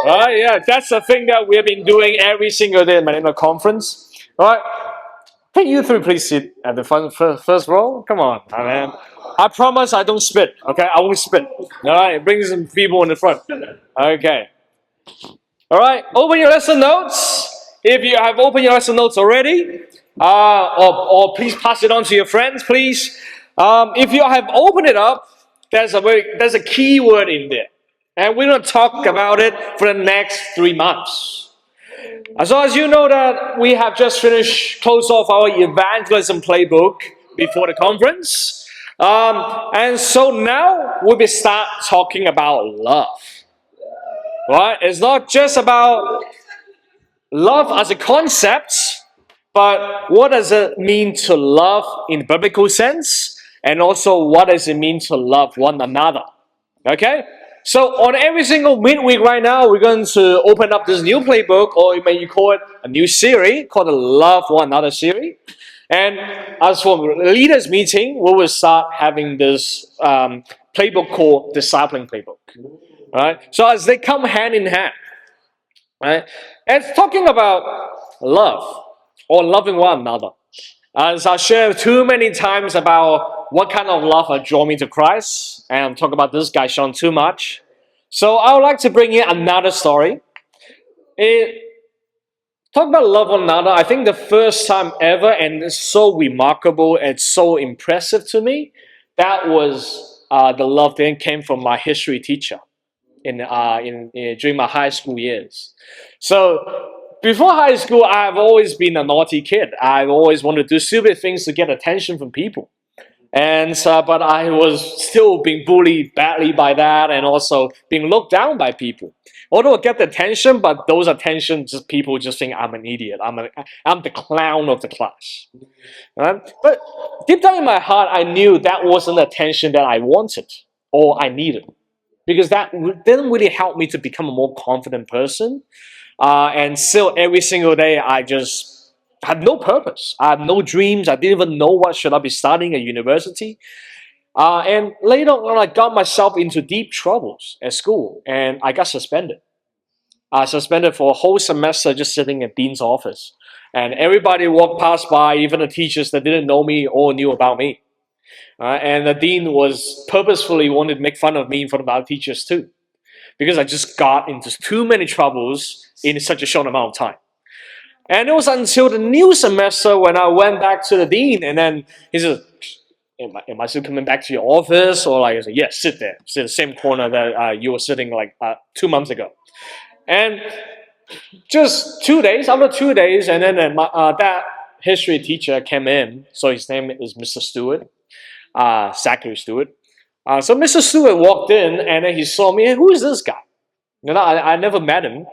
Right? Yeah, that's the thing that we have been doing every single day at my conference. Right? Can you three please sit at the first row? Come on, man. I promise I don't spit. Okay, I won't spit. All right, bring some people in the front. Okay. All right, open your lesson notes. If you have opened your lesson notes already, or please pass it on to your friends, please. If you have opened it up, there's a key word in there, and we're gonna talk about it for the next 3 months. So as you know that we have just closed off our evangelism playbook before the conference, and so now we'll be start talking about love. Right? It's not just about love as a concept, but what does it mean to love in the biblical sense? And also, what does it mean to love one another? Okay? So, on every single midweek right now, we're going to open up this new playbook, or you call it a new series called the Love One Another series. And as for the leaders' meeting, we will start having this playbook called Discipling Playbook. Right? So, as they come hand in hand, right? And talking about love or loving one another. As I shared too many times about what kind of love has drawn me to Christ, and I'm talking about this guy Sean too much. So I would like to bring in another story. Talk about love one another. I think the first time ever, and it's so remarkable and so impressive to me, that was the love that came from my history teacher during my high school years. So before high school, I've always been a naughty kid. I've always wanted to do stupid things to get attention from people. And but I was still being bullied badly by that, and also being looked down by people. Although I get the attention, but those attention just people just think I'm an idiot. I'm the clown of the class. Right? But deep down in my heart, I knew that wasn't the attention that I wanted or I needed, because that didn't really help me to become a more confident person. And still, every single day, I just had no purpose. I had no dreams. I didn't even know what should I be studying at university. And later on, I got myself into deep troubles at school, and I got suspended. I suspended for a whole semester just sitting in Dean's office. And everybody walked past by, even the teachers that didn't know me all knew about me. And the dean was purposefully wanted to make fun of me in front of our teachers too, because I just got into too many troubles in such a short amount of time. And it was until the new semester when I went back to the dean, and then he said, am I still coming back to your office? Or like, I said, yes, sit there. Sit in the same corner that you were sitting like 2 months ago. And just 2 days, after 2 days, and then that history teacher came in. So his name is Mr. Stewart, Zachary Stewart. So Mr. Stewart walked in, and then he saw me. Hey, who is this guy? I never met him.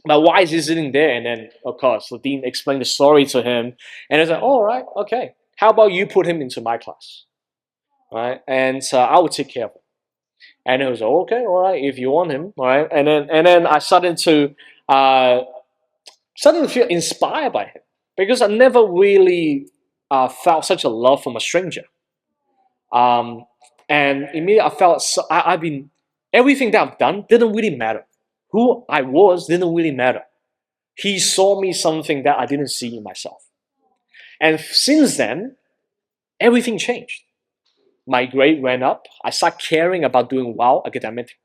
But why is he sitting there? And then, of course, the dean explained the story to him. And I said, all right, okay. How about you put him into my class? Right? And I will take care of him. And he was like, okay, all right, if you want him. All right? And then I started to feel inspired by him, because I never really felt such a love from a stranger. And immediately I felt everything that I've done didn't really matter. Who I was didn't really matter. He saw me something that I didn't see in myself. And since then, everything changed. My grade went up. I started caring about doing well academically.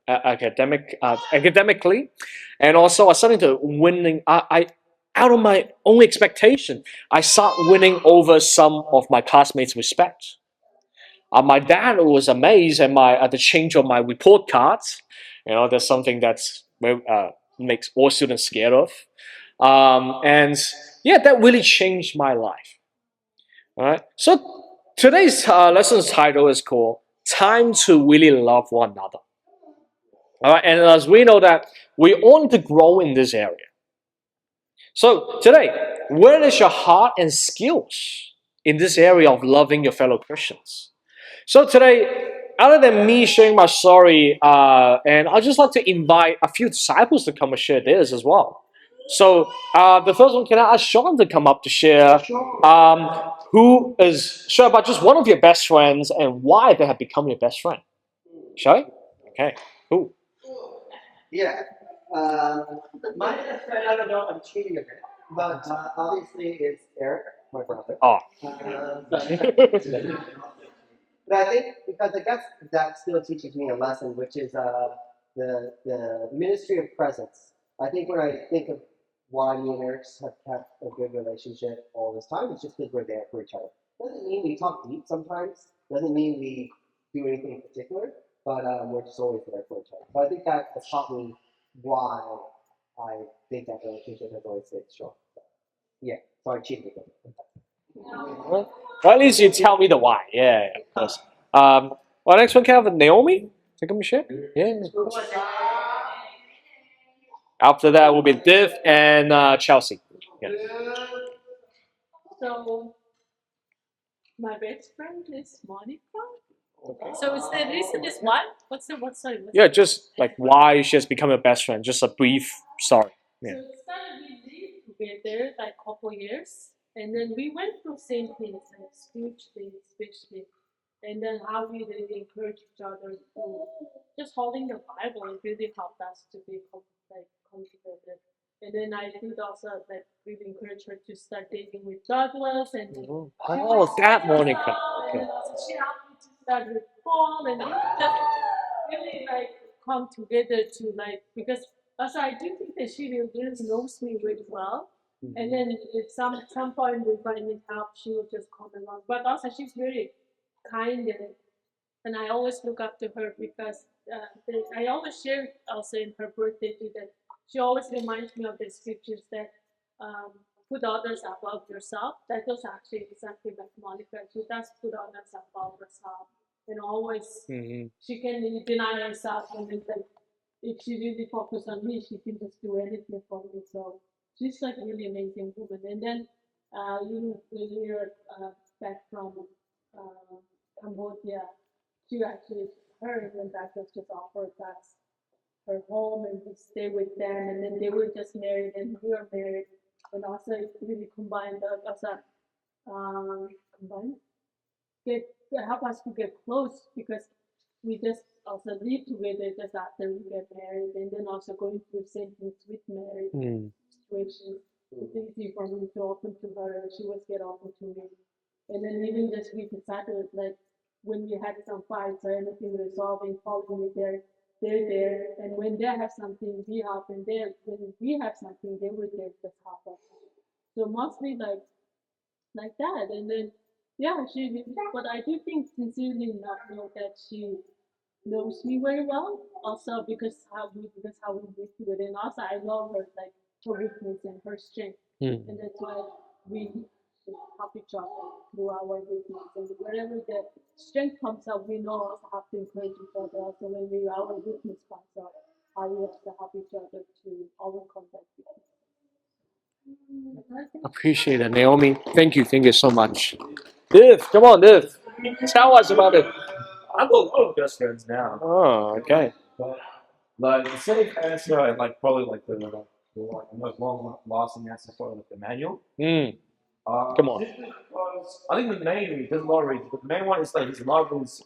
And also I started to winning. I out of my own expectation, I started winning over some of my classmates' respect. My dad was amazed at the change of my report cards. That's something that's makes all students scared of. And yeah, that really changed my life. All right. So today's lesson's title is called "Time to Really Love One Another." All right. And as we know that we all need to grow in this area. So today, where is your heart and skills in this area of loving your fellow Christians? So today, other than me sharing my story, and I'd just like to invite a few disciples to come and share theirs as well. So the first one, can I ask Sean to come up to share share about just one of your best friends and why they have become your best friend? Shall we? Okay, cool. Yeah. My best friend, I don't know, I'm cheating a bit, but obviously it's Eric, my brother. Oh. But I think because I guess that still teaches me a lesson, which is the ministry of presence. I think when I think of why me and Eric have kept a good relationship all this time, it's just because we're there for each other. Doesn't mean we talk deep sometimes. Doesn't mean we do anything in particular, but we're just always there for each other. So I think that has taught me why I think that relationship has always stayed strong. So, yeah, so I cheated again. Well, at least you tell me the why. Yeah, of course. Well, next one, can I have Naomi? Take a share. Yeah. After that will be Div and Chelsea. Yeah. So my best friend is Monica. So is the reason is what? What's sorry? Yeah, just like why she has become your best friend. Just a brief story. Yeah. So it started we lived together like a couple years, and then we went through same things, like spiritually, especially, and then how we really encourage each other to just holding the Bible. It really helped us to be come together. And then I think also that really encouraged her to start dating with Douglas, and Oh, that Monica. and Okay. also she helped me to start with Paul, and we just really like come together to like because also I do think that she really knows me really well. And then at some point if I need help, she will just come along. But also she's very kind and I always look up to her because I always share also in her birthday too that she always reminds me of the scriptures that um, put others above yourself. That was actually exactly like Monica. She does put others above herself, and always she can deny herself, and then like, if she really focus on me, she can just do anything for me. So she's like really amazing woman. And then when you're back from uh, Cambodia, she actually her and Douglas just offered us her home and we stay with them and then they were just married and we were married and also it really combined us combined get help us to get close because we just also live together just after we get married and then also going through same things with marriage situations. It's easy for me to open to her and she was get open to me. And then even just we decided like when we had some fights or anything resolving, calling me there, they're there. And when they have something, we help. And they when we have something, they were there to help us. So mostly like that. And then yeah, she. But I do think sincerely not know that she knows me very well. Also because how we live together, and also I love her like her weakness and her strength, and that's why we help each other through our weakness. And wherever the strength comes up, we know also have to encourage each other. Also when our weakness comes up, how we have to help each other to overcome that weakness. Appreciate it, Naomi. Thank you so much. Div, come on, Div. Tell us about it. I've got a lot of best friends now. Oh, okay. But like the same answer, and like probably like the most long lasting answer is probably like the manual. Come on. Because I think the main there's a lot of reasons, but the main one is like his love is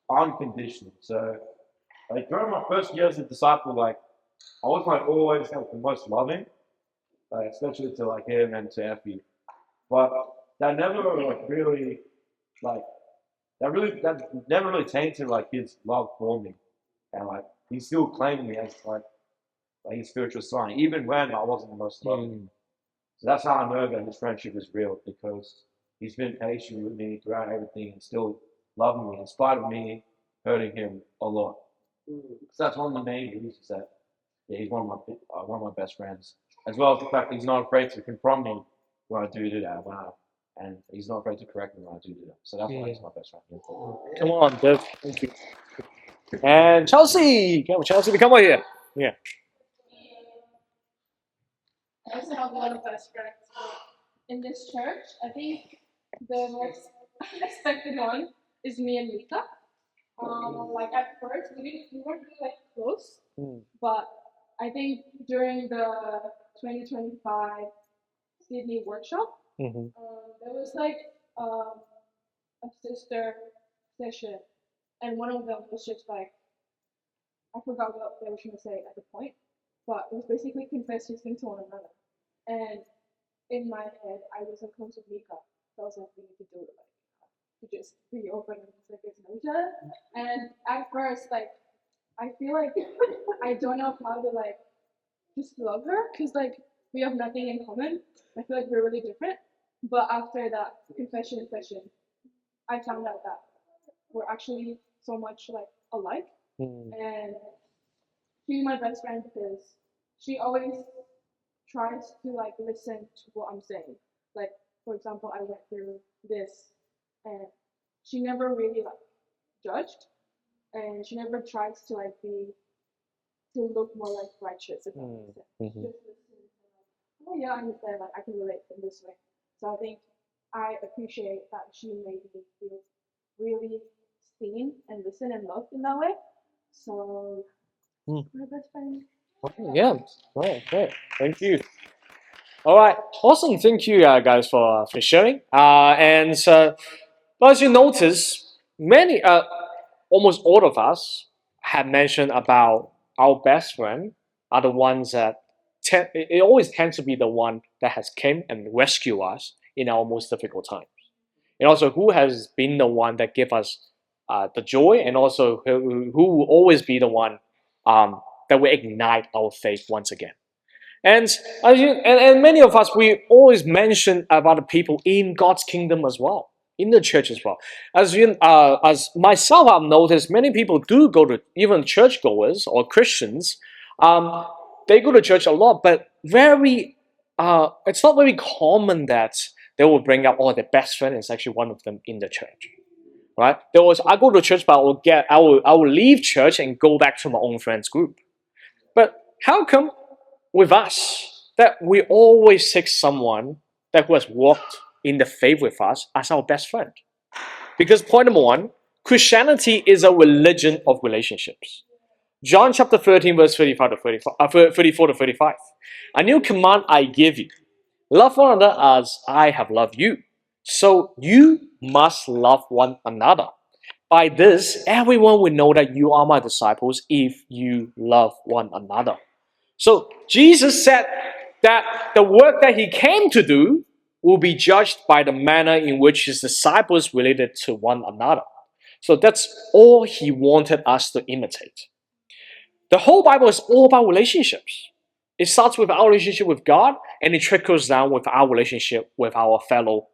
unconditional. So like during my first year as a disciple, like I was like always like the most loving, like especially to like him and to Effie. But that never like really like that never really tainted like his love for me. And like he still claimed me as like his spiritual son, even when I wasn't the most loving. So that's how I know that his friendship is real because he's been patient with me throughout everything and still loving me in spite of me hurting him a lot. So that's one of the main reasons that yeah, he's one of my best friends, as well as the fact that he's not afraid to confront me when I do that. And he's not afraid to correct me when I do that. So that's why he's my best friend. Yeah. Come on, Div. Thank you. And Chelsea. Come on, Chelsea, come over here. Yeah. I also have a lot of best friends in this church. I think the most unexpected one is me and Mika. Like at first we weren't really like close, but I think during the 2025 Sydney workshop, there was like a sister session, and one of them was just like I forgot what they were trying to say at the point, but it was basically confessing things to one another. And in my head, I wasn't close with Mika, so I was like, we need to do it, like, to just be open and just like get to know each other. And at first, like, I feel like I don't know how to like just love her because like we have nothing in common. I feel like we're really different. But after that confession session, I found out that we're actually so much like alike. And she's my best friend because she always tries to like listen to what I'm saying. Like for example, I went through this, and she never really like judged, and she never tries to like be to look more like righteous. If that makes sense. Mhm. Just listen to like, oh yeah, I understand. Like I can relate in this way. So I think I appreciate that she made me feel really seen and listened and loved in that way. So my best friend. Yeah, right, great. Thank you. All right, awesome. Thank you, guys, for sharing. But as you notice, many, almost all of us have mentioned about our best friend are the ones that it always tends to be the one that has came and rescue us in our most difficult times, and also who has been the one that give us the joy, and also who will always be the one that will ignite our faith once again. And, and many of us, we always mention about the people in God's kingdom as well, in the church as well. As myself, I've noticed many people do go to, even churchgoers or Christians, they go to church a lot, but it's not very common that they will bring up, oh, their best friend is actually one of them in the church. Right? I go to church, but I will leave church and go back to my own friends group. But how come with us that we always seek someone that who has walked in the faith with us as our best friend? Because point number one, Christianity is a religion of relationships. John chapter 13, verse 34 to 35. A new command I give you. Love one another as I have loved you. So you must love one another. By this, everyone will know that you are my disciples if you love one another. So Jesus said that the work that he came to do will be judged by the manner in which his disciples related to one another. So that's all he wanted us to imitate. The whole Bible is all about relationships. It starts with our relationship with God, and it trickles down with our relationship with our fellow.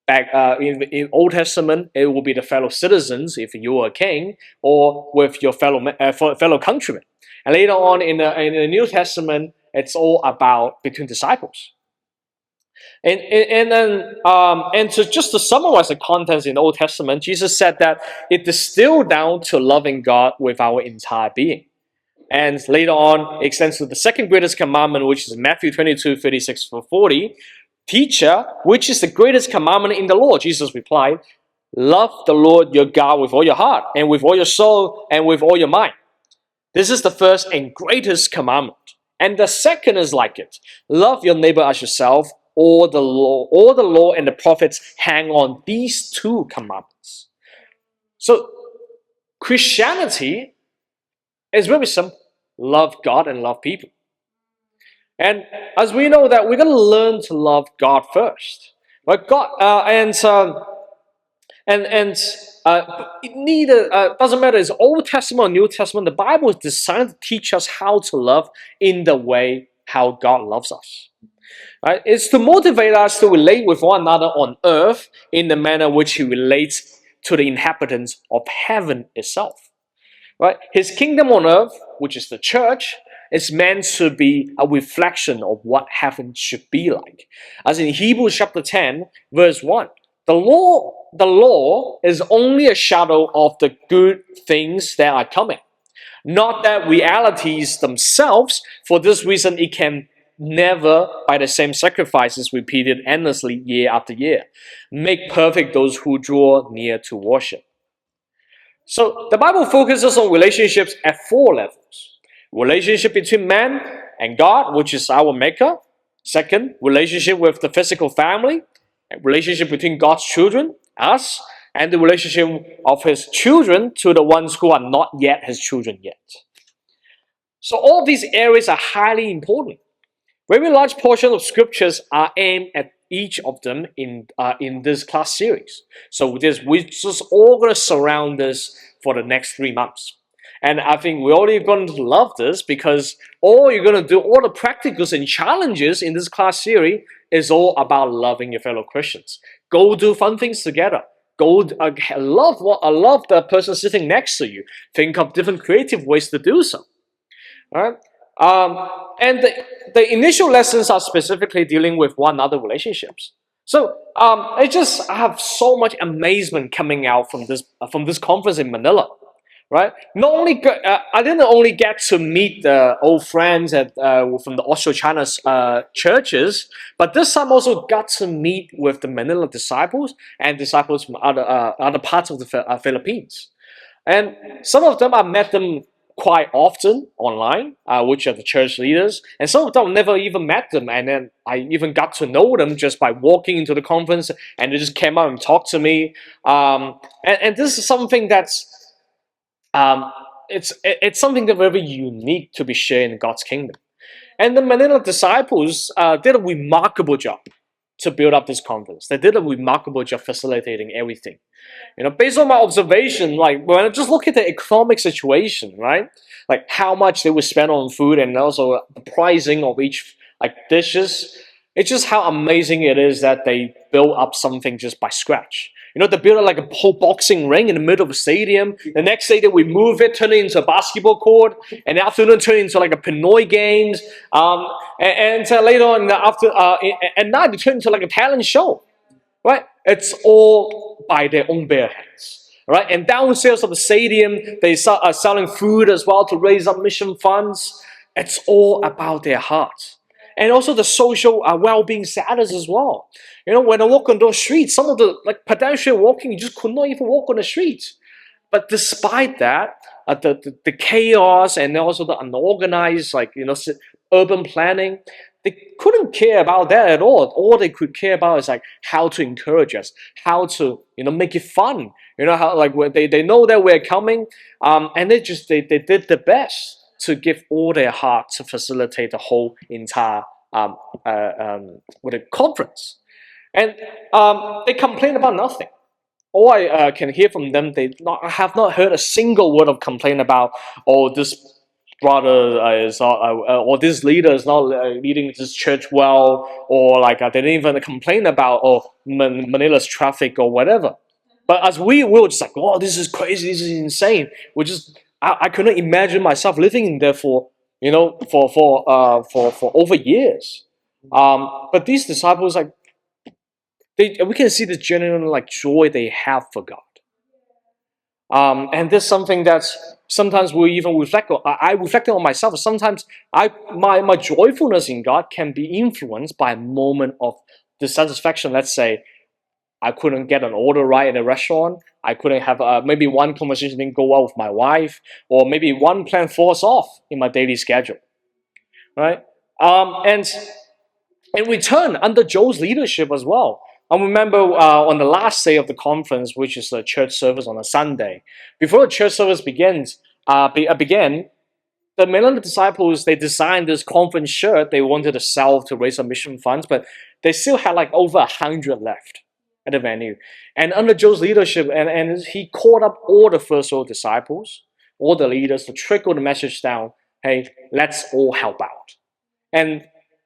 In Old Testament, it will be the fellow citizens if you are a king, or with your fellow countrymen. And later on in the New Testament, it's all about between disciples. And just to summarize the contents in the Old Testament, Jesus said that it distilled down to loving God with our entire being. And later on, it extends to the second greatest commandment, which is Matthew 22, 36 to 40. Teacher, which is the greatest commandment in the law? Jesus replied, love the Lord your God with all your heart, and with all your soul, and with all your mind. This is the first and greatest commandment. And the second is like it. Love your neighbor as yourself. All the law and the prophets hang on these two commandments. So Christianity is very simple. Love God and love people. And as we know that we're going to learn to love God first. But God doesn't matter it's Old Testament or New Testament. The Bible is designed to teach us how to love in the way how God loves us. Right? It's to motivate us to relate with one another on earth in the manner which He relates to the inhabitants of heaven itself. Right? His kingdom on earth, which is the church, is meant to be a reflection of what heaven should be like. As in Hebrews chapter 10, verse 1, the law is only a shadow of the good things that are coming, not that realities themselves. For this reason, it can never, by the same sacrifices repeated endlessly year after year, make perfect those who draw near to worship. So the Bible focuses on relationships at 4 levels. Relationship between man and God, which is our maker. Second, relationship with the physical family. Relationship between God's children, us, and the relationship of His children to the ones who are not yet His children yet. So all these areas are highly important. Very large portion of scriptures are aimed at each of them in this class series. So we're just all going to surround this for the next 3 months. And I think we're already going to love this because all you're going to do, all the practicals and challenges in this class series is all about loving your fellow Christians. Go do fun things together. Go love the person sitting next to you. Think of different creative ways to do so. All right. And the initial lessons are specifically dealing with one another relationships. So I have so much amazement coming out from this conference in Manila, right? Not only I didn't only get to meet the old friends from the Austro-China churches, but this time also got to meet with the Manila disciples and disciples from other parts of the Philippines. And some of them I met them quite often online, which are the church leaders, and some of them never even met them, and then I even got to know them just by walking into the conference, and they just came out and talked to me. And this is something that's it's something that's very unique to be shared in God's kingdom. And the Manila disciples did a remarkable job to build up this conference. They did a remarkable job facilitating everything. Based on my observation, like when I just look at the economic situation, right? Like how much they would spend on food and also the pricing of each like dishes. It's just how amazing it is that they build up something just by scratch. They build like a whole boxing ring in the middle of a stadium. The next day they we move it, turn it into a basketball court, and the afternoon turn it into like a Pinoy games. And later on in the at night they turn into like a talent show. Right? It's all by their own bare hands. Right? And downstairs of the stadium, they are selling food as well to raise up mission funds. It's all about their hearts. And also the social well-being status as well. When I walk on those streets, some of the like pedestrian walking, you just could not even walk on the streets. But despite that, the chaos and also the unorganized, urban planning, they couldn't care about that at all. All they could care about is like how to encourage us, how to make it fun. How like they know that we're coming, and they did the best to give all their heart to facilitate the whole entire conference, and they complain about nothing. All I can hear from them, I have not heard a single word of complaint about, this brother or this leader is not leading this church well, or like they didn't even complain about Manila's traffic or whatever. But as we were just like, oh, this is crazy, this is insane. I couldn't imagine myself living in there for over years. But these disciples we can see the genuine joy they have for God. And this is something that's sometimes we even reflect on. I reflected on myself. Sometimes my joyfulness in God can be influenced by a moment of dissatisfaction. Let's say I couldn't get an order right at a restaurant. I couldn't have maybe one conversation didn't go well with my wife, or maybe one plan falls off in my daily schedule. Right? And in return, under Joe's leadership as well, I remember on the last day of the conference, which is the church service on a Sunday, before the church service began, the Manila disciples, they designed this conference shirt they wanted to sell to raise some mission funds, but they still had over 100 left at the venue. And under Joe's leadership, and he called up all the first row disciples, all the leaders to trickle the message down, hey, let's all help out. And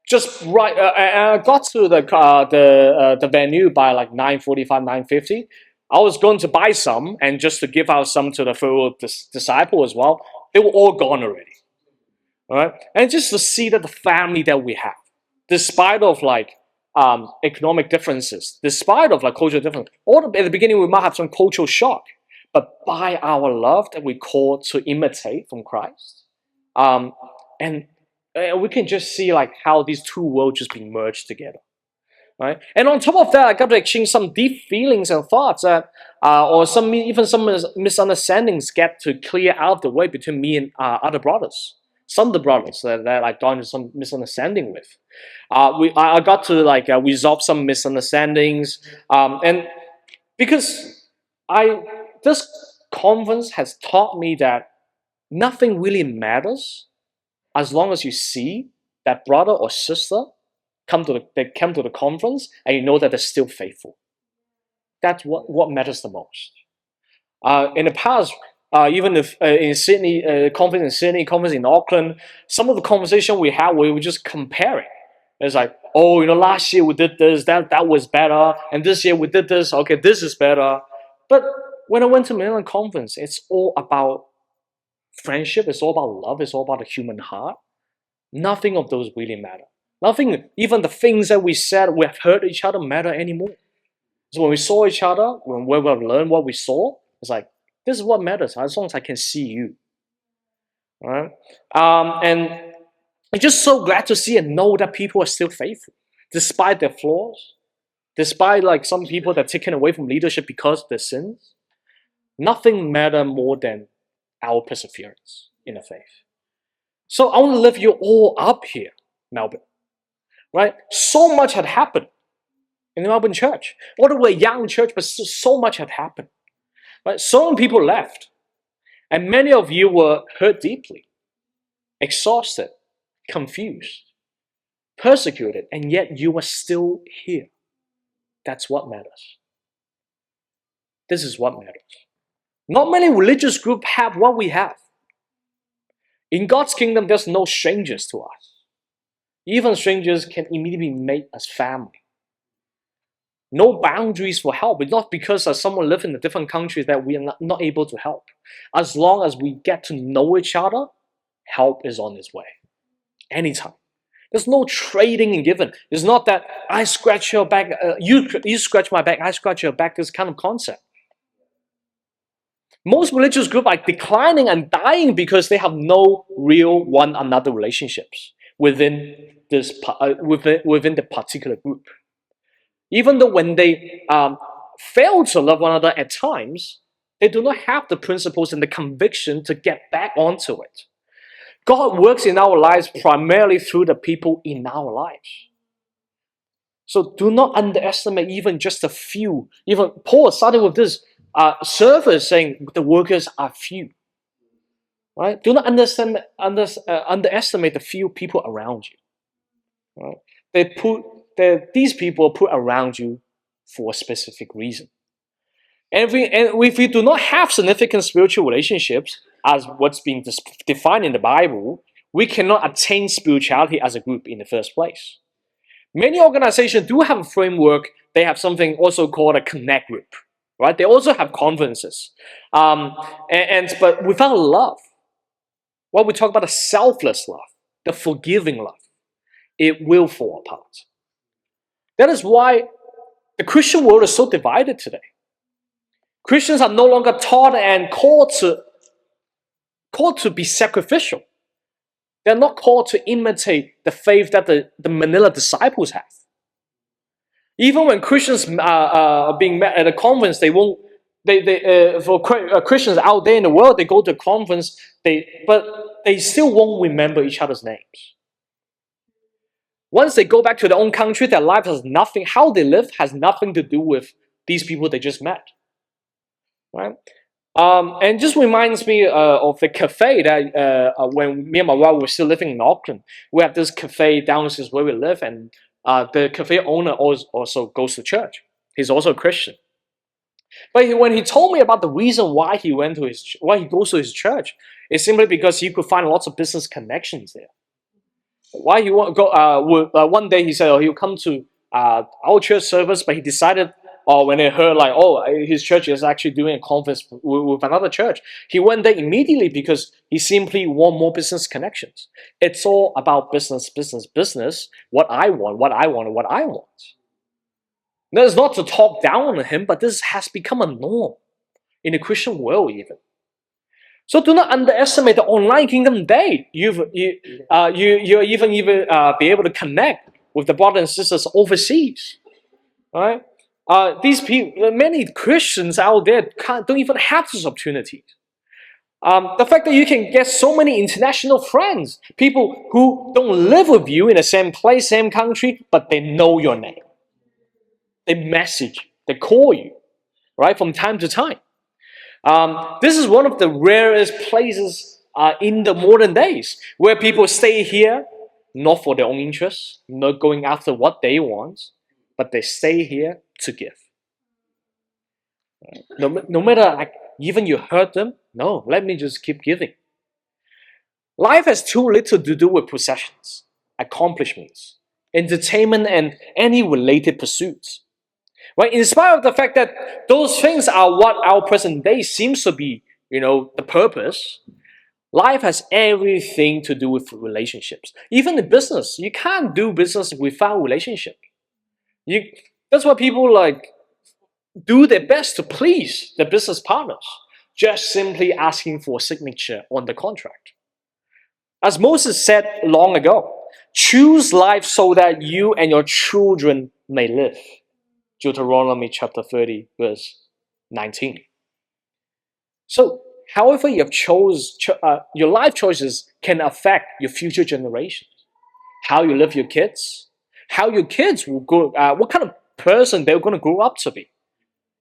just right, I got to the venue by 9:45, 9:50. I was going to buy some and just to give out some to the fellow disciple as well. They were all gone already. All right, and just to see that the family that we have, despite of economic differences, despite of cultural differences, at the beginning we might have some cultural shock, but by our love that we call to imitate from Christ, and we can just see how these two worlds just being merged together, right? And on top of that, I got to exchange some deep feelings and thoughts that, or some misunderstandings get to clear out the way between me and other brothers. Some of the brothers that I got into some misunderstanding with. I got to resolve some misunderstandings, and because this conference has taught me that nothing really matters as long as you see that brother or sister come to the conference and you know that they're still faithful. That's what matters the most. In the past, even if in Sydney, conference in Sydney, conference in Auckland, some of the conversation we had, we were just comparing. It's like, oh, last year we did this, that was better, and this year we did this, okay, this is better. But when I went to Milan conference, it's all about friendship, it's all about love, it's all about the human heart. Nothing of those really matter. Nothing, even the things that we said, we have heard each other matter anymore. So when we saw each other, when we learned what we saw, it's like, this is what matters, as long as I can see you. All right? And I'm just so glad to see and know that people are still faithful, despite their flaws, despite like some people that are taken away from leadership because of their sins. Nothing matters more than our perseverance in the faith. So I want to lift you all up here, Melbourne. Right? So much had happened in the Melbourne church. Although we're a young church, but so much had happened. Right? So many people left. And many of you were hurt deeply, exhausted, confused, persecuted, and yet you are still here. That's what matters. This is what matters. Not many religious groups have what we have. In God's kingdom, there's no strangers to us. Even strangers can immediately make us family. No boundaries for help. It's not because someone lives in a different country that we are not able to help. As long as we get to know each other, help is on its way. Anytime. There's no trading and giving. It's not that I scratch your back, you scratch my back, I scratch your back, this kind of concept. Most religious groups are declining and dying because they have no real one another relationships within the particular group. Even though when they fail to love one another at times, they do not have the principles and the conviction to get back onto it. God works in our lives primarily through the people in our lives. So do not underestimate even just a few. Even Paul started with this service saying the workers are few. Right? Do not underestimate the few people around you. Right? These people are put around you for a specific reason. And if we do not have significant spiritual relationships, as what's being defined in the Bible, we cannot attain spirituality as a group in the first place. Many organizations do have a framework. They have something also called a connect group. Right? They also have conferences. But without love, what we talk about, the selfless love, the forgiving love, it will fall apart. That is why the Christian world is so divided today. Christians are no longer taught and called to be sacrificial. They're not called to imitate the faith that the Manila disciples have. Even when Christians are being met at a conference, for Christians out there in the world, they go to a conference, but they still won't remember each other's names. Once they go back to their own country, their life has nothing, how they live has nothing to do with these people they just met. Right? And just reminds me of the cafe that when me and my wife were still living in Auckland, we have this cafe downstairs where we live, and the cafe owner also goes to church. He's also a Christian. But when he told me about the reason why he goes to his church, it's simply because he could find lots of business connections there. Why he won't go? One day he said he'll come to our church service, but he decided, when he heard his church is actually doing a conference with another church, he went there immediately because he simply want more business connections. It's all about business, business, business. What I want. That is not to talk down on him, but this has become a norm in the Christian world even. So do not underestimate the online kingdom day. You even be able to connect with the brothers and sisters overseas, right? These people, many Christians out there don't even have these opportunities. The fact that you can get so many international friends, people who don't live with you in the same place, same country, but they know your name. They message, they call you, right, from time to time. This is one of the rarest places in the modern days, where people stay here not for their own interests, not going after what they want, but they stay here to give. No matter like even you hurt them, no, let me just keep giving. Life has too little to do with possessions, accomplishments, entertainment, and any related pursuits. Right? In spite of the fact that those things are what our present day seems to be, the purpose, life has everything to do with relationships. Even in business, you can't do business without relationship. That's why people do their best to please their business partners, just simply asking for a signature on the contract. As Moses said long ago, choose life so that you and your children may live. Deuteronomy chapter 30, verse 19. So, however you have your life choices can affect your future generations. How you live your kids, how your kids will grow, what kind of person they're going to grow up to be.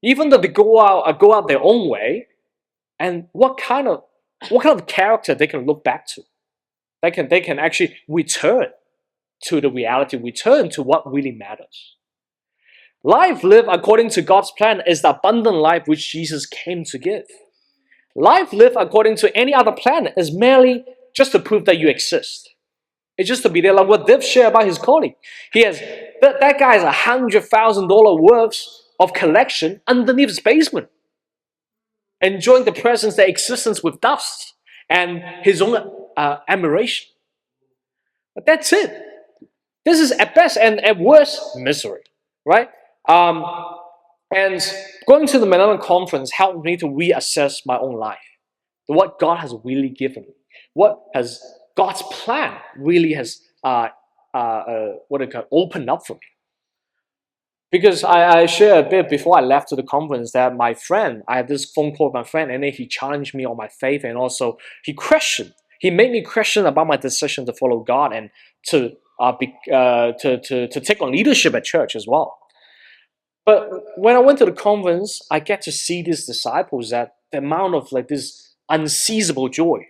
Even though they go out their own way, and what kind of character they can look back to. They can actually return to the reality, return to what really matters. Life lived according to God's plan is the abundant life which Jesus came to give. Life lived according to any other plan is merely just to prove that you exist. It's just to be there, like what Dev shared about his colleague. He has that guy has $100,000 worth of collection underneath his basement, enjoying the presence, the existence with dust and his own admiration. But that's it. This is at best and at worst misery, right? And going to the Melbourne conference helped me to reassess my own life, what God has really given me, what has God's plan really has opened up for me. Because I shared a bit before I left to the conference that my friend, I had this phone call with my friend, and then he challenged me on my faith, and also he made me question about my decision to follow God and to take on leadership at church as well. But when I went to the conference, I get to see these disciples, that the amount of this unseizable joy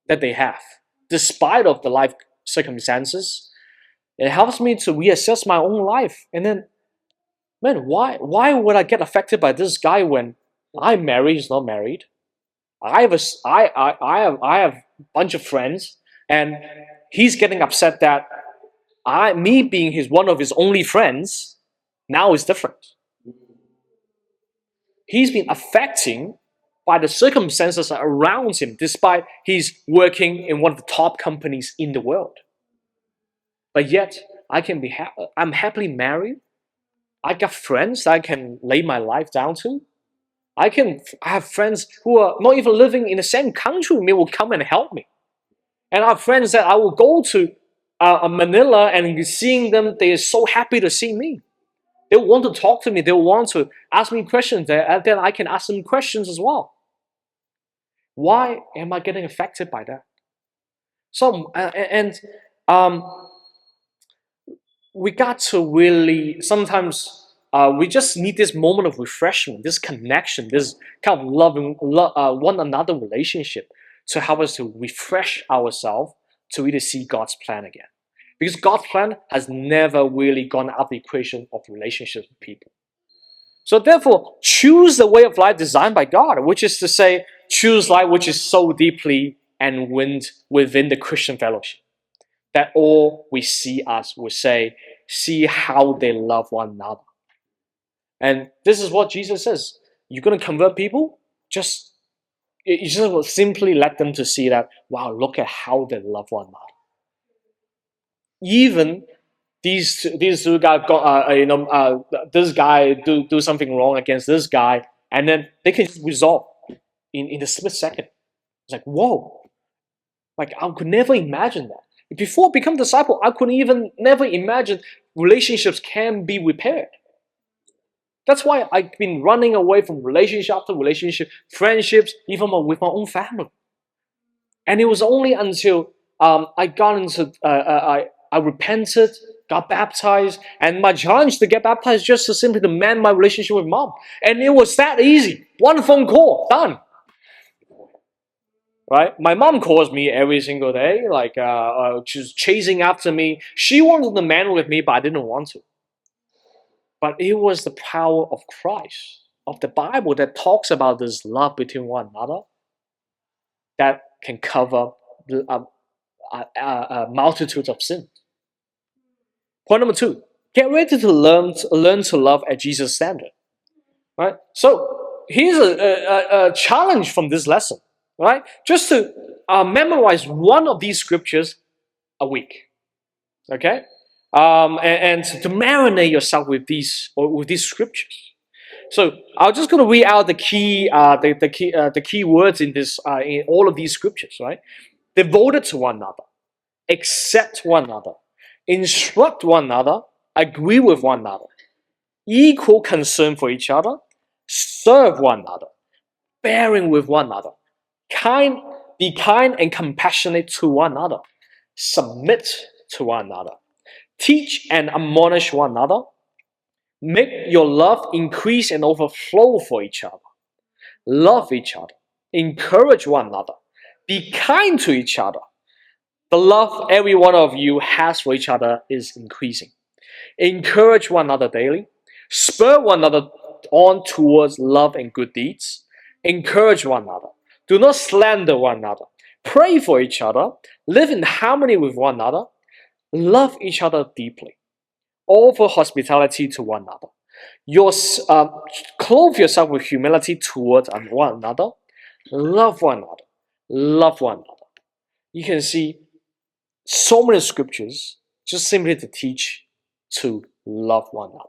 that they have, despite of the life circumstances, it helps me to reassess my own life. And then, man, why would I get affected by this guy when I'm married, he's not married? I have a bunch of friends, and he's getting upset that me being one of his only friends now is different. He's been affected by the circumstances around him, despite he's working in one of the top companies in the world. But yet, I'm happily married. I got friends that I can lay my life down to. I have friends who are not even living in the same country with me will come and help me. And I have friends that I will go to Manila, and seeing them, they are so happy to see me. They want to talk to me. They want to ask me questions. And then I can ask them questions as well. Why am I getting affected by that? So, we got to really, sometimes we just need this moment of refreshment, this connection, this kind of loving one another relationship to help us to refresh ourselves to really see God's plan again. Because God's plan has never really gone out of the equation of relationships with people. So therefore, choose the way of life designed by God, which is to say, choose life which is so deeply enwombed within the Christian fellowship, that all we see us will say, see how they love one another. And this is what Jesus says. You're going to convert people? You just will simply let them to see that, wow, look at how they love one another. Even these two guys this guy do something wrong against this guy, and then they can resolve in a split second. It's like, whoa. Like, I could never imagine that. Before becoming a disciple, I could even never imagine relationships can be repaired. That's why I've been running away from relationship after relationship, friendships, even with my own family. And it was only until I got into, I repented, got baptized, and my challenge to get baptized just to simply to mend my relationship with Mom. And it was that easy. One phone call, done. right? My mom calls me every single day, like she's chasing after me. She wanted to man with me, but I didn't want to. But it was the power of Christ, of the Bible, that talks about this love between one another that can cover a multitude of sins. Point number 2, get ready to learn to love at Jesus' standard. Right? So here's a challenge from this lesson, right? Just to memorize one of these scriptures a week, okay? And to marinate yourself with these scriptures. So I'm just going to read out the key words in this in all of these scriptures, right? Devoted to one another, accept one another, instruct one another, agree with one another, equal concern for each other, serve one another, bearing with one another, be kind and compassionate to one another, submit to one another, teach and admonish one another, make your love increase and overflow for each other, love each other, encourage one another, be kind to each other. The love every one of you has for each other is increasing. Encourage one another daily, spur one another on towards love and good deeds. Encourage one another. Do not slander one another. Pray for each other. Live in harmony with one another. Love each other deeply. Offer hospitality to one another. Clothe yourself with humility towards one another. Love one another. Love one another. You can see so many scriptures just simply to teach to love one another.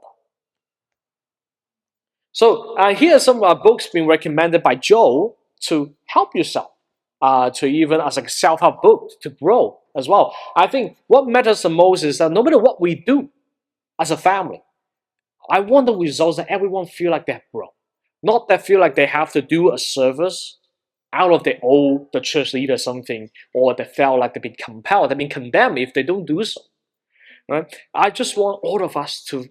So here are some books being recommended by Joe to help yourself, to even as a self-help book to grow as well. I think what matters the most is that no matter what we do as a family, I want the results that everyone feel like they have grown. Not that feel like they have to do a service out of the church leader something, or they felt like they've been compelled, they've been condemned if they don't do so. Right? I just want all of us to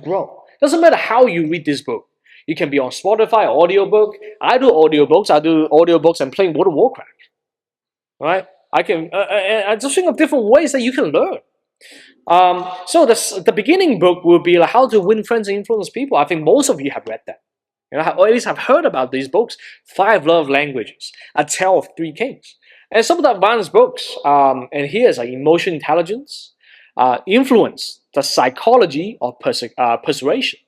grow. Doesn't matter how you read this book. You can be on Spotify, audiobook. I do audiobooks and playing World of Warcraft. Right? I just think of different ways that you can learn. So the beginning book will be like how to win friends and influence people. I think most of you have read that. Or at least have heard about these books. 5 Love Languages, A Tale of 3 Kings. And some of the advanced books, and here's like Emotional Intelligence, Influence, The Psychology of Persuasion,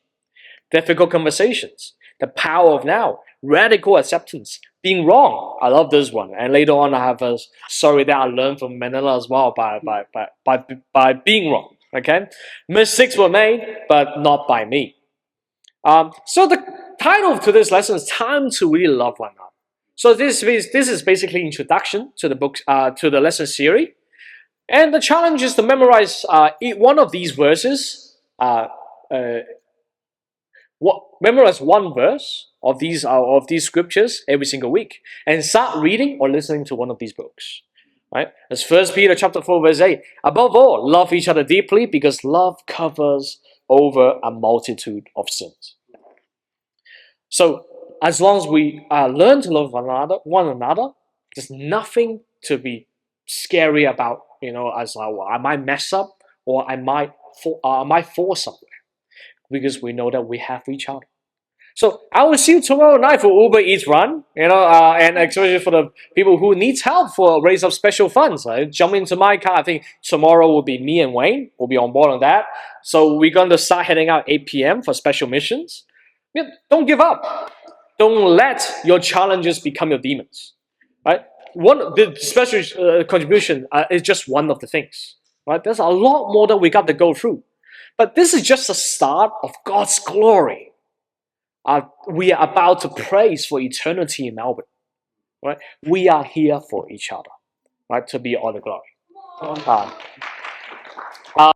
Difficult Conversations, The Power of Now, Radical Acceptance, Being Wrong. I love this one. And later on, I have a story that I learned from Manila as well by being wrong. Okay, mistakes were made, but not by me. So the title to this lesson is Time to Really Love One Another. So this is basically introduction to the book, to the lesson series. And the challenge is to memorize one of these verses. Memorize one verse of these scriptures every single week, and start reading or listening to one of these books. Right? As 1 Peter chapter 4 verse 8. Above all, love each other deeply, because love covers over a multitude of sins. So as long as we learn to love one another, there's nothing to be scary about. As I might mess up, or I might fall somewhere, because we know that we have each other. So I will see you tomorrow night for Uber Eats Run, and especially for the people who need help for raise up special funds. Jump into my car. I think tomorrow will be me and Wayne will be on board on that. So we're going to start heading out 8 p.m. for special missions. Don't give up. Don't let your challenges become your demons. Right? The special contribution is just one of the things. Right? There's a lot more that we got to go through. But this is just the start of God's glory. We are about to praise for eternity in Melbourne. Right? We are here for each other. Right? To be all the glory.